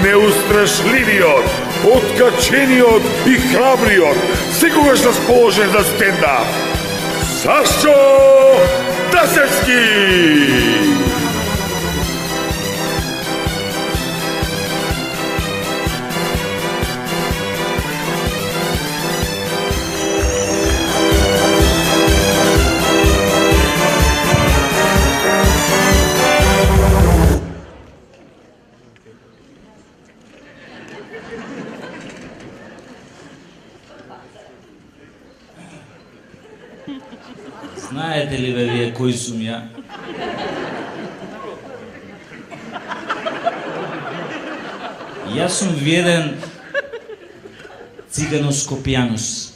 Неустрашливиот, откачениот и храбриот, секогаш расположен за стендап. Сашо Дасевски! Знаете ли бе вие кој сум ја? Јас сум виден циганоскопјанос.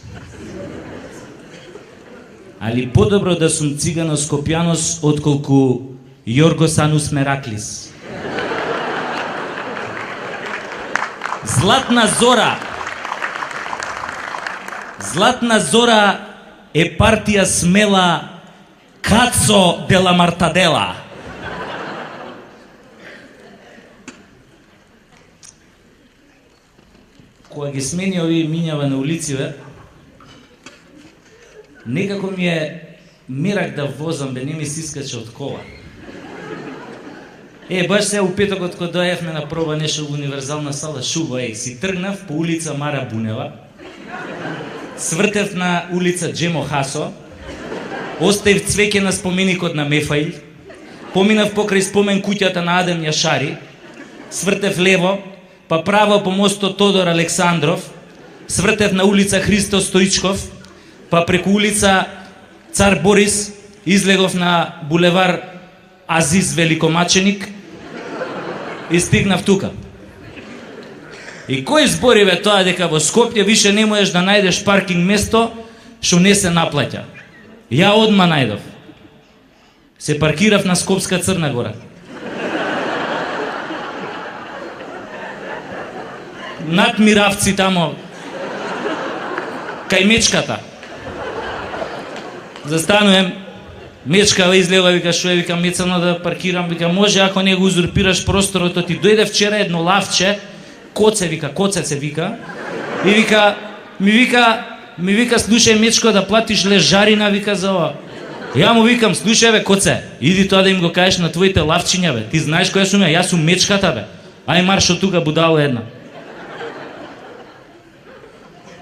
Али подобро да сум циганоскопјанос отколку Јоргос Анус Мераклис. Златна зора. Златна зора е партија смела Кацо де ла Мартадела. Кога ги смени овие минјава на улициве, некако ми е мерак да возам, бе, не ми се искаче од кола. Баш сега у петокот кога дојавме на проба нешто во универзална сала Шуба, си тргнав по улица Мара Бунева, свртев на улица Джемо Хасо, оставив цвеќе на споменикот на Мефаил, поминав покрај спомен куќата на Адем Јашари, свртев лево, па право по мостот Тодор Александров, свртев на улица Христо Стоичков, па преку улица Цар Борис, излегов на булевар Азиз Великомаченик и стигнав тука. И кој збори бе тоа дека во Скопје више не можеш да најдеш паркинг место што не се наплаќа? Ја одма најдов. Се паркирав на Скопска Црна Гора. Над Миравци тамо, кај мечката. Застанувам, мечкава излева, вика, шо е, вика, мецано да паркирам, вика, може ако не го узурпираш просторот, ти дојде вчера едно лавче, коце, вика, коцец се вика, и вика, ми вика, слушај мечко да платиш лежарина, вика, за ова. Ја му викам, слушај бе, коце, иди тоа да им го кажеш на твоите лавчиња, бе, ти знаеш која сум ја сум мечката, бе, ај марш од тука, будало една.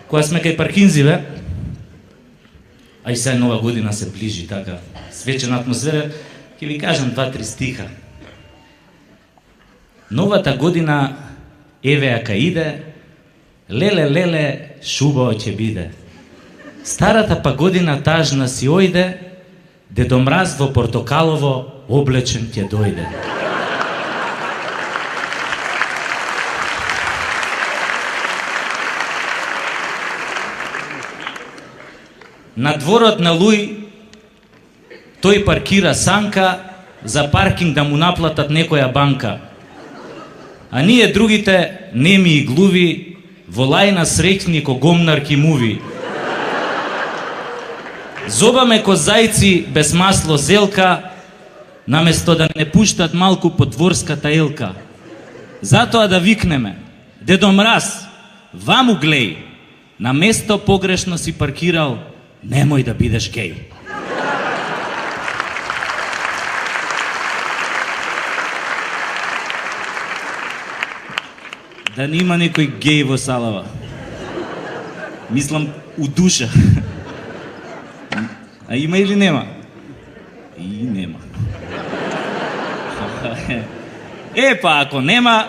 Кога сме кај паркинзи, бе, ај сега нова година се ближи, така, свечена атмосфера, ќе ви кажам 2-3 стиха. Новата година еве ака иде, леле, шубаво ќе биде. Старата па година тажна си ојде, Дедо Мраз во портокалово облечен ќе дојде. На дворот на Луј тој паркира санка за паркинг да му наплатат некоја банка. А ние другите неми и глуви во лајна среќни ко гомнарки муви. Зобаме ко зајци без масло зелка, наместо да не пуштат малку по дворската елка. Затоа да викнеме: Дедо Мраз, ваму глеј, на место погрешно си паркирал, немој да бидеш геј. Да не има некој геј во салава. Мислам, у душа. А има или нема? И нема. Па ако нема,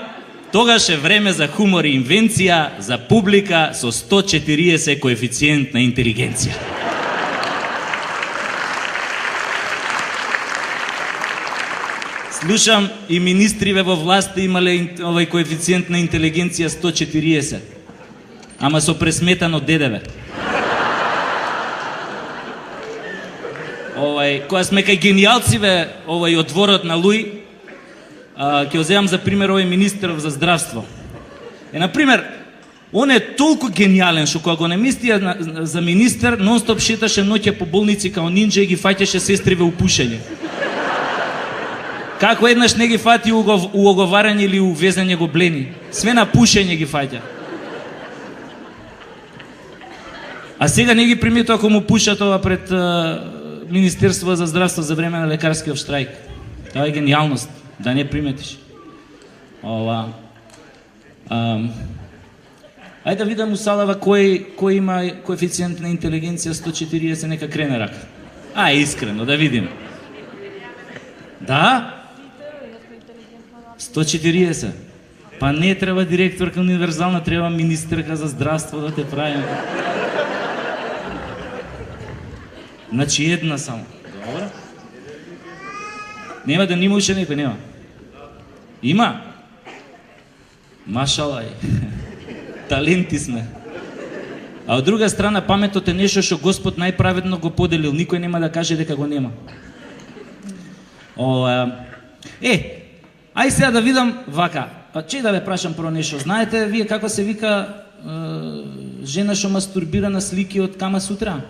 тогаш е време за хумор и инвенција за публика со 140 коефициент на интелигенција. Слушам и министриве во власта имале овој коефициент на интелигенција 140. Ама со пресметано ДДВ. Кога сме кај генијалциве од дворот на Луј, ќе земам за пример овој министров за здравство. Например, он е толку гениален што кога го наместија за министер, нон-стоп шеташе ноќе по болници као нинџа и ги фаќаше сестриве у пушење. Како еднаш не ги фати у оговарање или у везење гоблени. Све на пушење ги фаќа. А сега не ги приметува ако му пушат ова пред Министерство за здравство за време на лекарскиот штрајк. Тоа е гениалност, да не приметиш. Ова. Ајде да видам у салава кој има коефициент на интелигенција 140, нека крене рака. Искрено, да видим. Да? 140. Па не треба директорка универзална, треба министерка за здравство да те правим. Значи една само. Добро. Нема да нема уште некој, нема. Има? Машалај. Таленти сме. А од друга страна, паметот е нешто што Господ најправедно го поделил. Никој нема да каже дека го нема. Ај сега да видам вака. Че да ве прашам про нешто. Знаете вие како се вика жена што мастурбира на слики од Кама Сутра?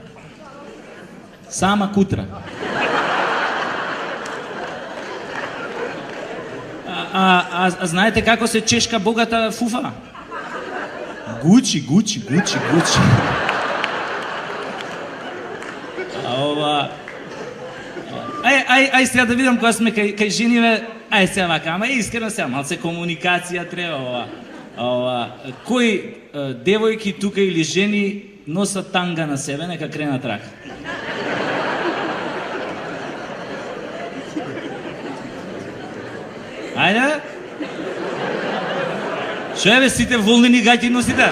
Сама Кутра. А знаете како се чешка богата фуфа? Гучи. Ај сега да видам кога сме кај жениве, сега вака, ама искрено сега, малце комуникација треба кои девојки тука или жени носат танга на себе, нека кренат рака. Ајде? Шо е бе, сите волнени гаќи носите?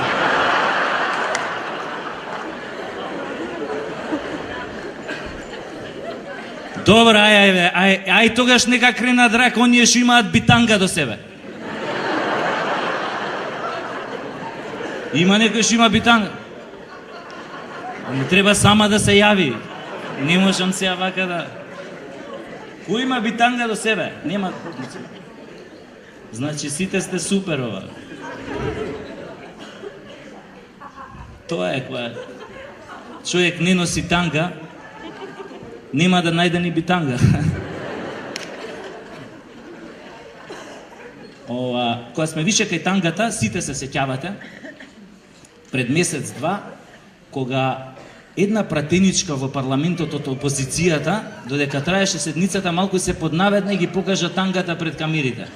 Добро, ај тогаш нека кренат рака оние што имаат битанга до себе. Има некој што има битанга. Не треба сама да се јави. Не можам сега вака да... Кој има битанга до себе? Нема... Значи сите сте супер ова. Тоа е кога човек не носи танга, нема да најде ни битанга. Кога сме више кај тангата, сите се сеќавате, пред месец-два, кога една пратеничка во парламентот од опозицијата, додека траеше седницата, малку се поднаведна и ги покажа тангата пред камерите.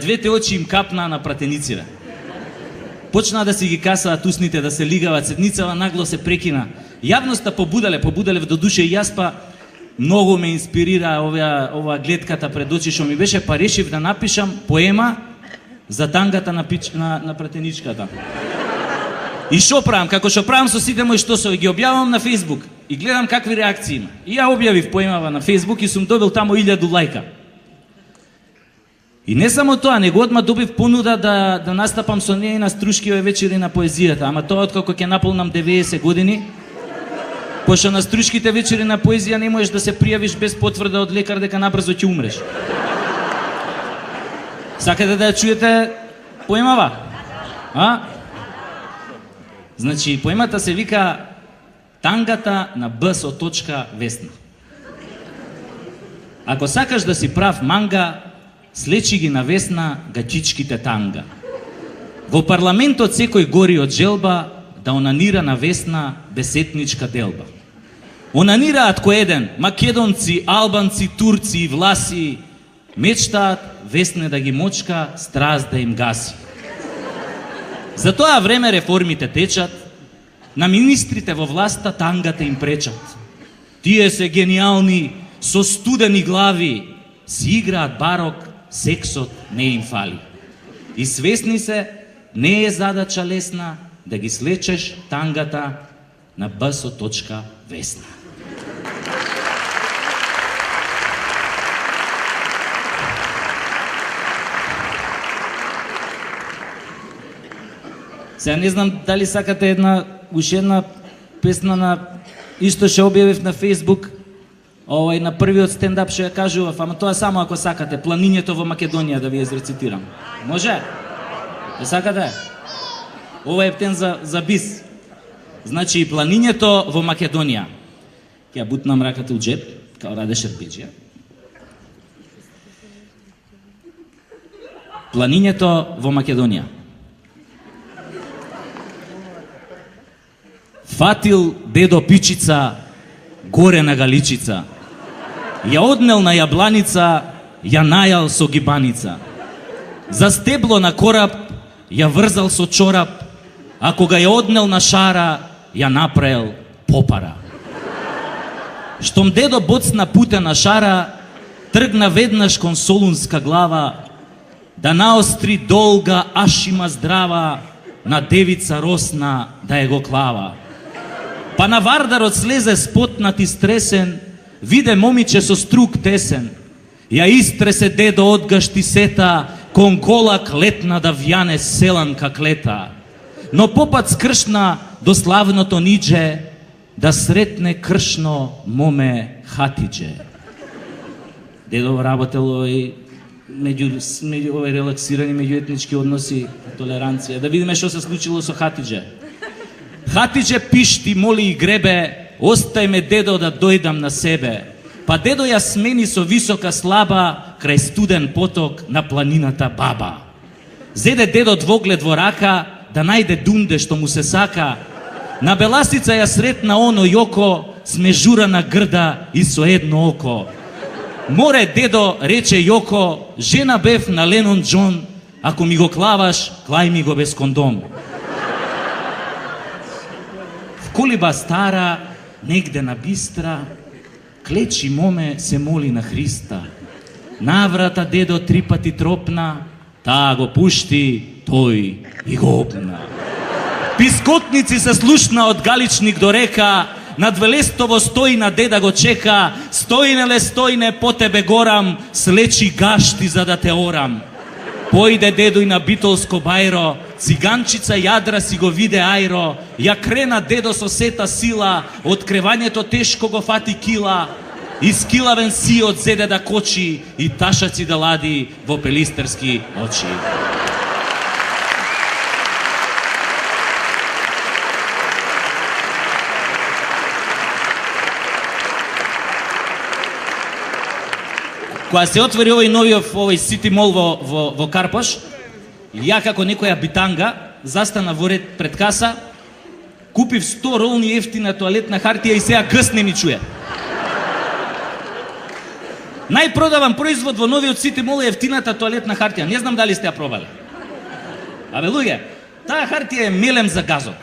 Двете очи им капнаа на пратениците. Почнаа да си ги касаат усните, да се лигават, седницава нагло се прекина. Јавноста побудале в додуше и јас па многу ме инспирира ова гледката пред очи што ми беше, па решив да напишам поема за тангата на пратеничката. И што правам? Како што правам со сите мои штосови, ги објавам на Facebook и гледам какви реакции има. И ја објавив поемава на Facebook и сум добил тамо 1000 лајка. И не само тоа, него одма добив понуда да настапам со неја на Струшкиве вечери на поезијата, ама тоа откако ќе наполнам 90 години, пошто на Струшките вечери на поезија не можеш да се пријавиш без потврда од лекар дека набрзо ќе умреш. Сакате да ја чуете поемава? Значи, поемата се вика Тангата на Б со точка Весна. Ако сакаш да си прав манга, слечи ги на Весна гачичките танга. Во парламентот секој гори од желба да онанира на Весна бесетничка делба. Онанираат кој еден, македонци, албанци, турци и власи, мечтаат Весне да ги мочка, страст да им гаси. За тоа време реформите течат, на министрите во власта тангата им пречат. Тие се гениални, со студени глави, си играат барок, сексот не им фали. И свесни се, не е задача лесна да ги слечеш тангата на Б со точка Весна. Сега не знам дали сакате уште една песна на исто што објавив на Facebook, на првиот стендап што ја кажував, ама тоа само ако сакате, Планињето во Македонија да ви ја изрецитирам. Може? Не сакате? Ова е птен за бис. Значи, Планињето во Македонија. Ќе ја бутнам раката у джеб, као Раде Шербеџија. Планињето во Македонија. Фатил дедо пичица горе на галичица. Ја однел на јабланица, ја најал со гибаница. За стебло на кораб ја врзал со чорап, а кога ја однел на шара, ја направил попара. Штом дедо боцна путе на шара, тргна веднаш кон Солунска глава, да наостри долга, аш има здрава, на девица росна да ја го клава. Па на вардарот слезе спотнат и стресен, виде момиче со струк тесен. Ја истресе дедо од гаштисета, кон голак летна да вјане селанка клета. Но попат скршна до славното нидже, да сретне кршно моме Хатидже. Дедо работел меѓу овој релаксирани меѓуетнички односи, толеранција. Да видиме што се случило со Хатидже. Хатидже пишти, моли и гребе, остај ме дедо да дојдам на себе. Па дедо ја смени со висока слаба, крај студен поток на планината Баба. Зеде дедо двоглед во рака, да најде дунде што му се сака. На беласица ја сретна оно јоко, смежурана грда и со едно око. Море дедо, рече Јоко, жена бев на Ленон Џон, ако ми го клаваш, клај ми го без кондом. В колиба стара, негде на бистра, клечи моме се моли на Христа. Наврата дедо 3 пати тропна, таа го пушти, тој и го опна. Пискотници се слушна од Галичник до река, над Велестово стојна деда го чека, стојнеле стојне по тебе горам, слечи гашти за да те орам. Појде дедо и на Битолско бајро, циганчица јадра си го виде ајро, ја крена дедо со сета сила, од кревањето тешко го фати кила, искилавен сиот зеде да кочи и ташаци да лади во пелистерски очи. Кога се отвори овој Сити Мол во Карпош, ја како некоја битанга застана во ред пред каса, купив 100 ролни ефтина тоалетна хартија и сега гс не ми чуе. Најпродаван производ во новиот Сити Мол е ефтината тоалетна хартија. Не знам дали сте ја пробале. Абе луѓе, таа хартија е мелем за газот.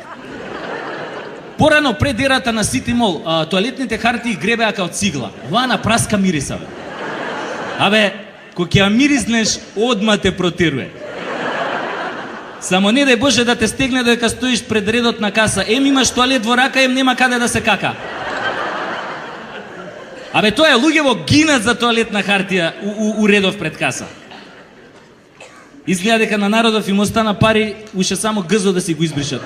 Порано пред ерата на Сити Мол, тоалетните хартии гребеа као цигла. Оваа на праска мириса, бе. Абе, кога ќе ја мириснеш, одма те протеруе. Само не дај Боже да те стегне додека стоиш пред редот на каса. Ем имаш тоалет во рака, ем нема каде да се кака. Абе, тоа е луѓево гинат за тоалетна хартија у редов пред каса. Изгледа дека на народов им остана пари, уште само гзо да си го избришат.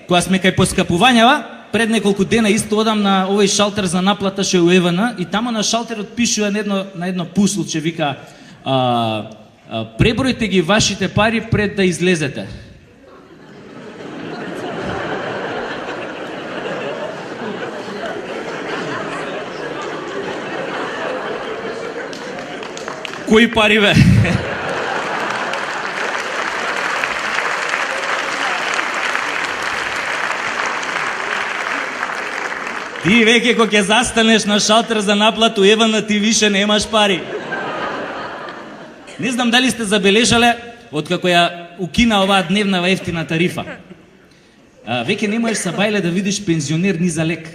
Кога сме кај поскапувањава, пред неколку дена исто одам на овој шалтер за наплата што е у Евана и тамо на шалтерот пишува на едно пуслче, вика пребројте ги вашите пари пред да излезете. Кои пари, бе? Ти веќе кога ќе застанеш на шалтер за наплату Евана, ти више немаш пари. Не знам дали сте забележале, откако ја укина оваа дневна ефтина тарифа. Веќе не можеш са бајле да видиш пензионер ни за лек.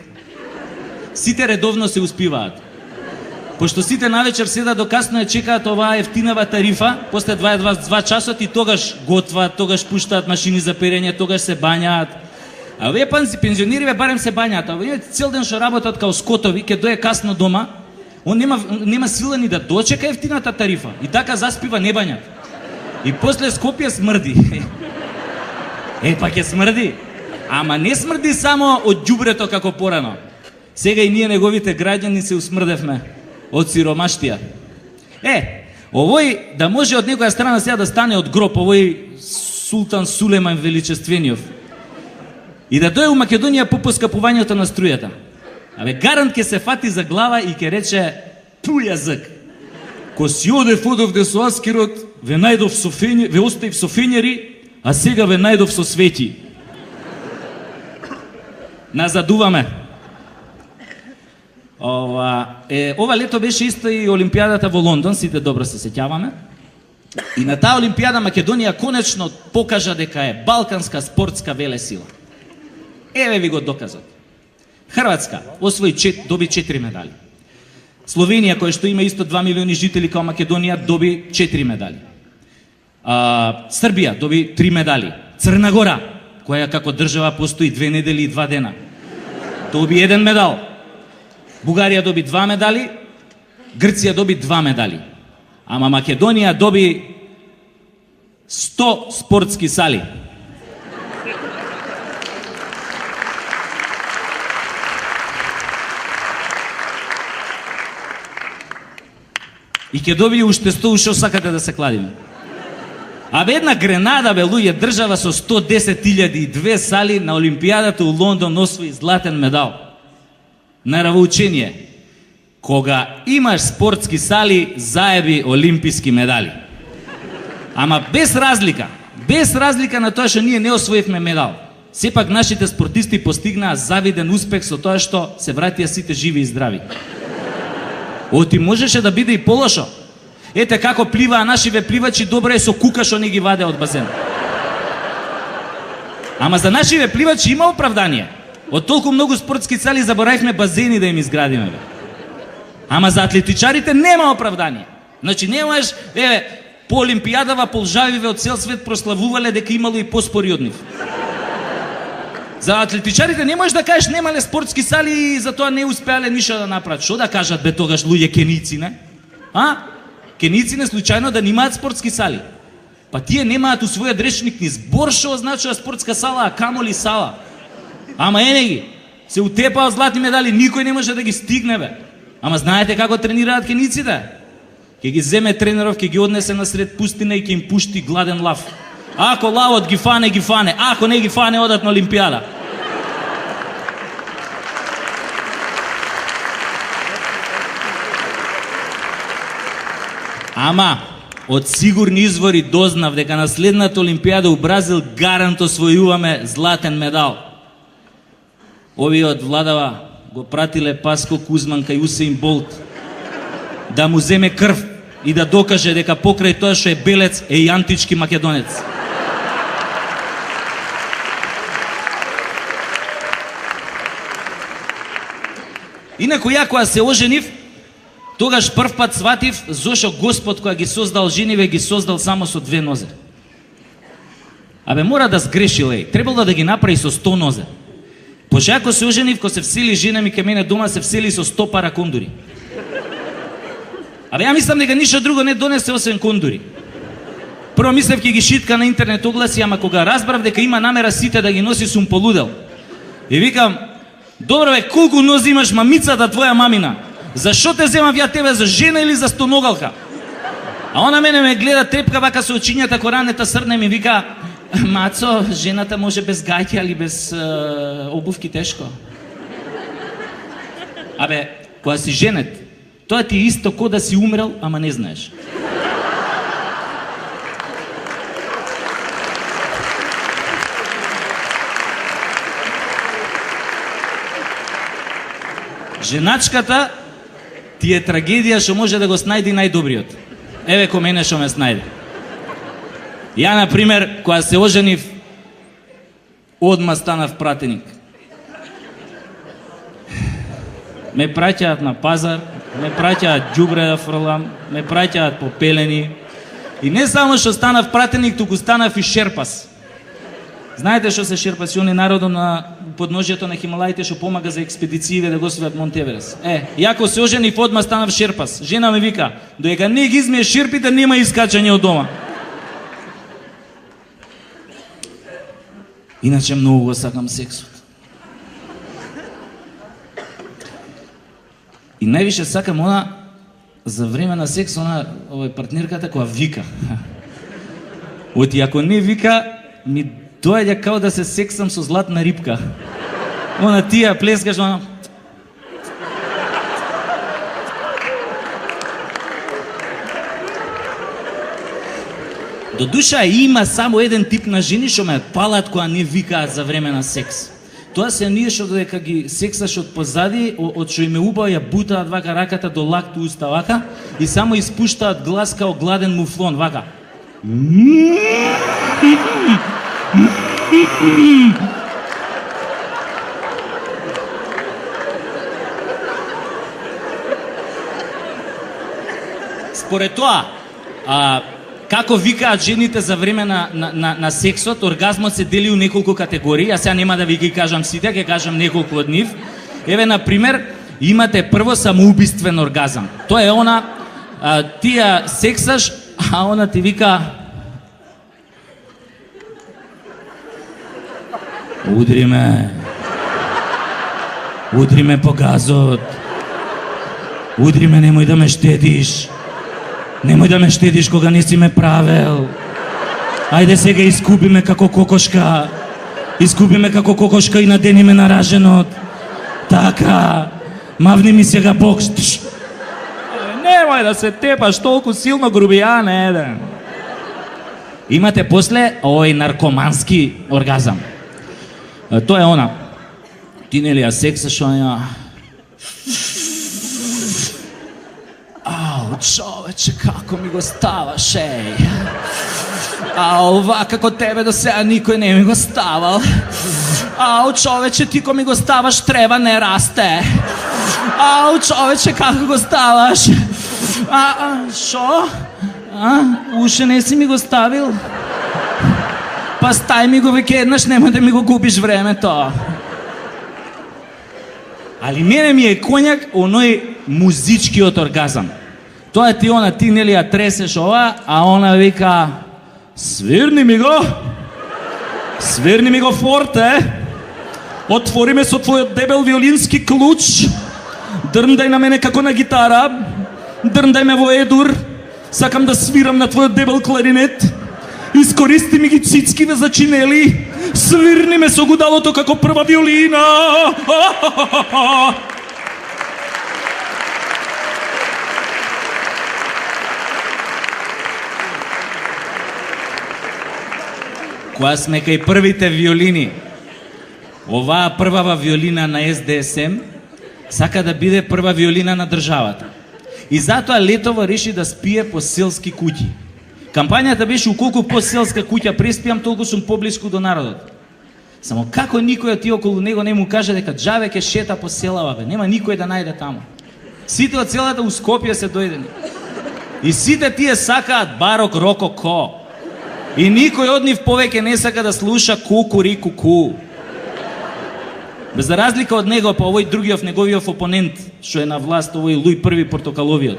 Сите редовно се успиваат. Пошто сите навечер седат до касно ја чекаат оваа ефтинава тарифа, после 22 часот и тогаш готваат, тогаш пуштаат машини за перење, тогаш се бањаат. А овие пензионери барем се бањаат, а овие цел ден што работат као скотови, ќе дое касно дома, он нема сила ни да дочека ефтината тарифа и така заспива небањат. И после Скопје смрди. Па ќе смрди. Ама не смрди само од ѓубрето како порано. Сега и ние неговите граѓани се усмрдевме од сиромаштија. Овој да може од некоја страна сега да стане од гроб, овој Султан Сулеман Величествениот. И да дое у Македонија по поскапувањето на струјата. Абе, гарант ќе се фати за глава и ќе рече ту јазик. ко си одев одовде со Аскерот, ве најдов со ве оставив со фењери, а сега ве најдов со свети. Назадуваме. Ова лето беше исто и Олимпијадата во Лондон, сите добро се сеќаваме. И на таа Олимпијада Македонија конечно покажа дека е балканска спортска велесила. Еве ви го доказот. Хрватска доби 4 медали. Словенија, која што има исто 2 милиони жители као Македонија, доби 4 медали. Србија доби 3 медали. Црна Гора, која како држава постои 2 недели и 2 дена, доби 1 медал. Бугарија доби 2 медали, Грција доби 2 медали. Ама Македонија доби 100 спортски сали. И ќе добие уште 100, уште сакате да се кладиме. Абе една Гренада, бе луѓе, држава со 110.002 сали на Олимпијадата у Лондон освои златен медал. Наравоучение. Кога имаш спортски сали, заеби олимписки медали. Ама без разлика на тоа што ние не освоивме медал. Сепак нашите спортисти постигнаа завиден успех со тоа што се вратија сите живи и здрави. Оти можеше да биде и полошо. Ете како пливаа нашиве пливачи, добро е со кука што не ги ваде од базен. Ама за нашиве пливачи има оправдание. Од толку многу спортски сали заборавивме базени да им изградиме. Ама за атлетичарите нема оправдание. Значи немаш, по Олимпијадава полжавиве од цел свет прославувале дека имало и поспори од нив. За атлетичарите не можеш да кажеш немале спортски сали и затоа не успеале ништо да направат. Што да кажат бе тогаш луѓе кеници, не? Кеници не случајно да немаат спортски сали. Па тие немаат у својот речник ни збор што означува спортска сала, а камоли сала. Ама ене ги, се утепаат златни медали, никој не може да ги стигне бе. Ама знаете како тренираат кениците? Ке ги земе тренеров, ке ги однесе на сред пустина и ке им пушти гладен лав. Ако лавот ги фане, ако не ги фане, одат на Олимпијада. Ама, од сигурни извори дознав дека на следната Олимпијада у Бразил гаранто освојуваме златен медал. Овие од владава го пратиле Паско Кузман кај Усеин Болт да му земе крв и да докаже дека покрај тоа што е белец е и антички македонец. Инаку ја кога се оженив, тогаш прв пат сватив зошо Господ која ги создал жениве, ги создал само со 2 нозе. Абе мора да сгрешил, требало да ги направи со 100 нозе. Пошто ако се оженив, ко се всели жена ми кај мене дома, се всели со 100 пара кондури. Абе ја мислам дека ништо друго не донесе освен кондури. Прво мислев ќе ги шитка на интернет огласи, ама кога разбрав дека има намера сите да ги носи, сум полудел. И викам, добро бе, колку нози имаш мамицата твоја мамина? Зашо те земам ја тебе, за жена или за стоногалка? А она мене ме гледа, трепка вака со очињата, коранета срне ми вика, Мацо, жената може без гаќи, али без обувки тешко. Абе, кога си женет, тоа ти е исто ко да си умрел, ама не знаеш. Женачката ти е трагедија што може да го снајди најдобриот. Еве ко мене што ме снајде. Ја, например, кога се оженив, одма станав пратеник. Ме праќаат на пазар, ме праќаат ѓубре да фрлам, ме праќаат попелени. И не само што станав пратеник, туку станав и шерпас. Знаете што се шерпаси? Они народот на подножјето на Хималаите што помага за експедициите да го освојат Монт Еверест. Јако се оженив, одма станав шерпас. Жена ми вика, додека не ги измиеш шерпите, нема искачање од дома. Иначе многу го сакам сексот. И највише сакам она за време на секс, она партнерката која вика. Оти ако не вика, ми доаѓа као да се сексам со златна рибка. Она тија плескаш, она... До душа има само еден тип на жени што ме палат кога не викаат за време на секс. Тоа се ние што додека ги сексаш од позади, од што им е убаво ја бутаат вака раката до лакту уста вака и само испуштаат глас као гладен муфлон вака. Според тоа, како викаат жените за време на сексот, оргазмот се дели у неколку категории, а сега нема да ви ги кажам сите, ќе кажам неколку од нив. Еве, например, имате прво самоубиствен оргазам. Тоа е она, ти ја сексаш, а она ти вика удри ме по газот, удри ме, немој да ме штедиш. Немој да ме штедиш кога не си ме правел. Ајде сега искупиме како кокошка. Искупиме како кокошка и надениме на раженот. Така. Мавни ми сега бокс. Немој да се тепаш толку силно, грубијан еден. Имате после овој наркомански оргазам. Тоа е она. Ти нели ја сексаш оня. Ау, човече, како ми го ставаш, еј. Ау, како тебе до сега никој не ми го ставал. Ау, човече, ти ко ми го ставаш, трева не расте. Ау, човече, како го ставаш? Шо? Уште не си ми го ставил? Па стај ми го веќе еднаш, немој да ми го губиш времето. Али мене ми е коњак оној музичкиот оргазам. Тоа ти она, ти нели ја тресеш ова, а она вика свирни ми го форте, отвори ме со твојот дебел виолински клуч, дрндај на мене како на гитара, дрндај ме во едур, сакам да свирам на твојот дебел кларинет, искористи ми ги цицкиве за чинели, свирни ме со гудалото како прва виолина. Кога сме кај првите виолини, оваа првава виолина на СДСМ сака да биде прва виолина на државата. И затоа летово реши да спие по селски куќи. Кампањата беше уколку по селска куќа преспиам, толку сум поблиску до народот. Само како никој од тие околу него не му каже дека џаве ке шета по селава, бе, нема никој да најде таму. Сите од целата у Скопје се дојдени. И сите тие сакаат барок рококо. И никој од нив повеќе не сака да слуша кукури-куку. Без за разлика од него, па овој другиот неговиот опонент, што е на власт, овој Луј први Портокаловиот.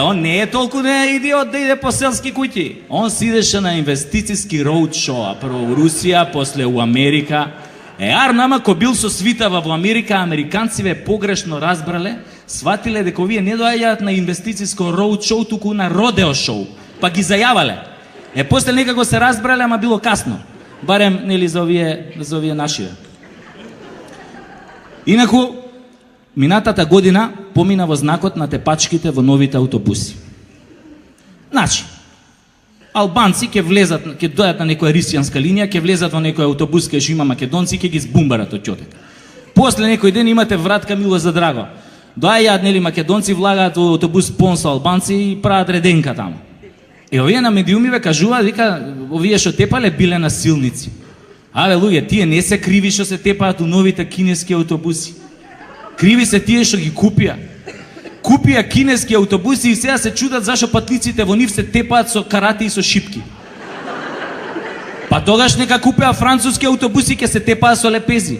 Он не е толку не идиот да иде по селски куќи. Он си идеше на инвестицијски роудшоу, прво у Русија, после у Америка. Нама ко бил со свитава во Америка, американциве погрешно разбрале, сватиле дека овие не доаѓаат на инвестицијско роудшоу, туку на родео шоу, па ги зајавале. После некако се разбрале, ама било касно. Барем, нели, за овие нашиве. Инаку, минатата година помина во знакот на тепачките во новите аутобуси. Значи, албанци ќе влезат, ќе дојат на некоја рисијанска линија, ќе влезат во некој аутобус кај што има македонци, ќе ги збумбарат од ќотек. После некој ден имате вратка Мило за драго. Доаѓаат, нели, македонци, влагаат во аутобус пон со албанци и прават реденка таму. Овие на медиумиве кажуваат, вика, овие што тепале биле насилници. Абе, луѓе, тие не се криви што се тепаат у новите кинески аутобуси. Криви се тие што ги купија. Купија кинески аутобуси и сега се чудат зашо патниците во нив се тепаат со карати и со шипки. Па тогаш нека купеа француски аутобуси, ќе се тепаат со лепези.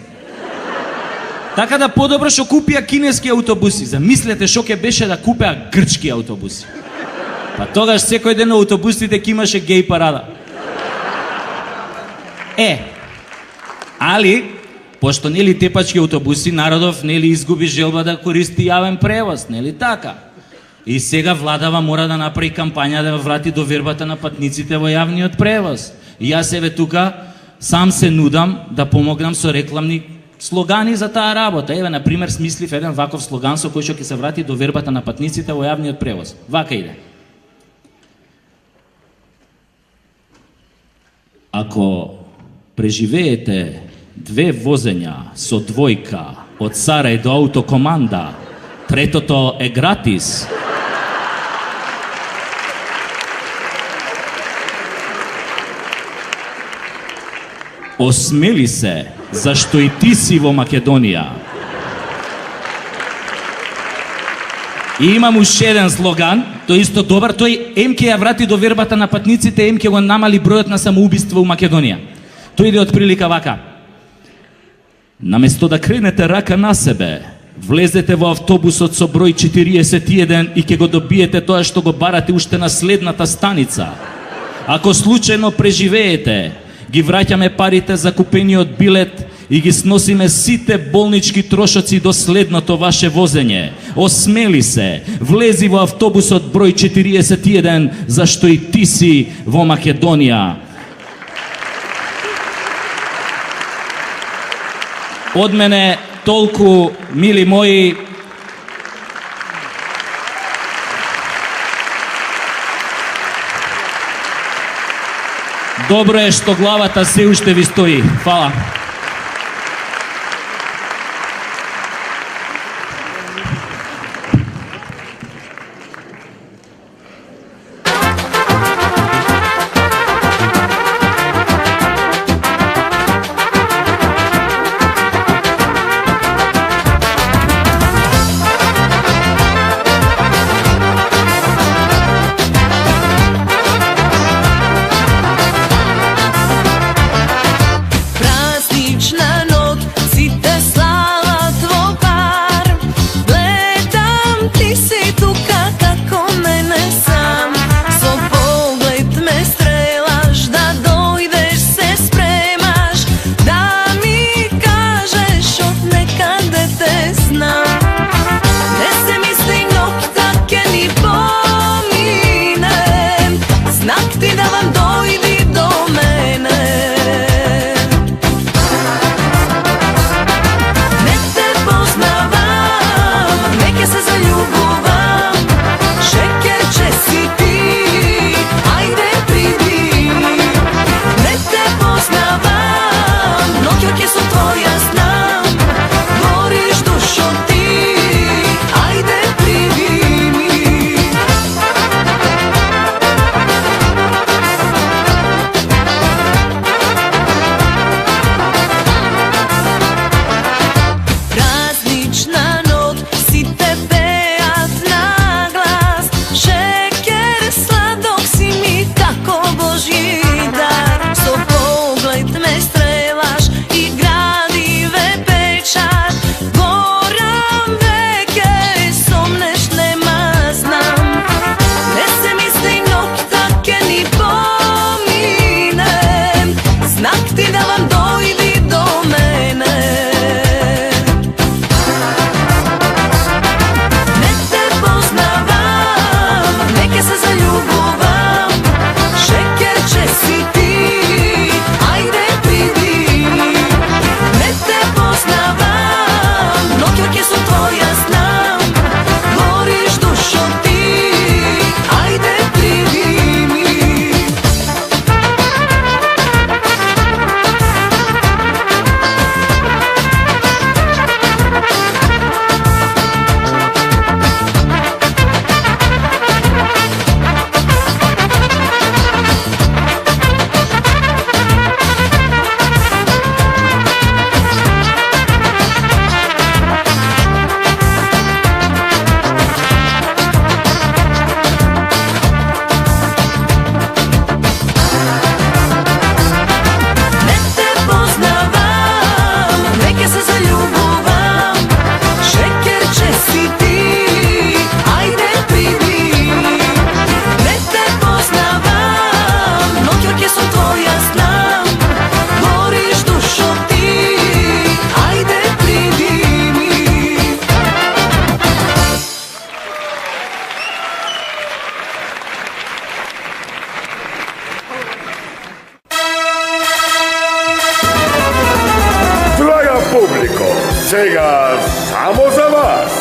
Така да подобро што купија кинески аутобуси. Замислете што ќе беше да купеа грчки аутобуси. Па тогаш секој ден на аутобусите ќе имаше геј парада. Али, пошто нели тепачки аутобуси, народов нели изгуби желба да користи јавен превоз, нели така? И сега владава мора да направи кампања да врати довербата на патниците во јавниот превоз. И јас еве тука сам се нудам да помогнам со рекламни слогани за таа работа. Еве, например, смислив еден ваков слоган со кој што ќе се врати довербата на патниците во јавниот превоз. Вака иде. Ako preživejete 2 vozenja со двојка од Сарај до Аутокоманда, третото е гратис. Осмели се, зашто и ти си во Македонија. И имам уште еден слоган, тој исто добар, тој ем ќе ја врати до вербата на патниците, ем ќе го намали бројот на самоубиства у Македонија. Тој иде од прилика вака. Наместо да кренете рака на себе, влезете во автобусот со број 41 и ќе го добиете тоа што го барате уште на следната станица. Ако случајно преживеете, ги враќаме парите за купениот билет и ги сносиме сите болнички трошоци до следното ваше возење. Осмели се, влези во автобусот број 41, зашто и ти си во Македонија. Од мене толку, мили мои. Добро е што главата се уште ви стои. Фала. Сега само за вас!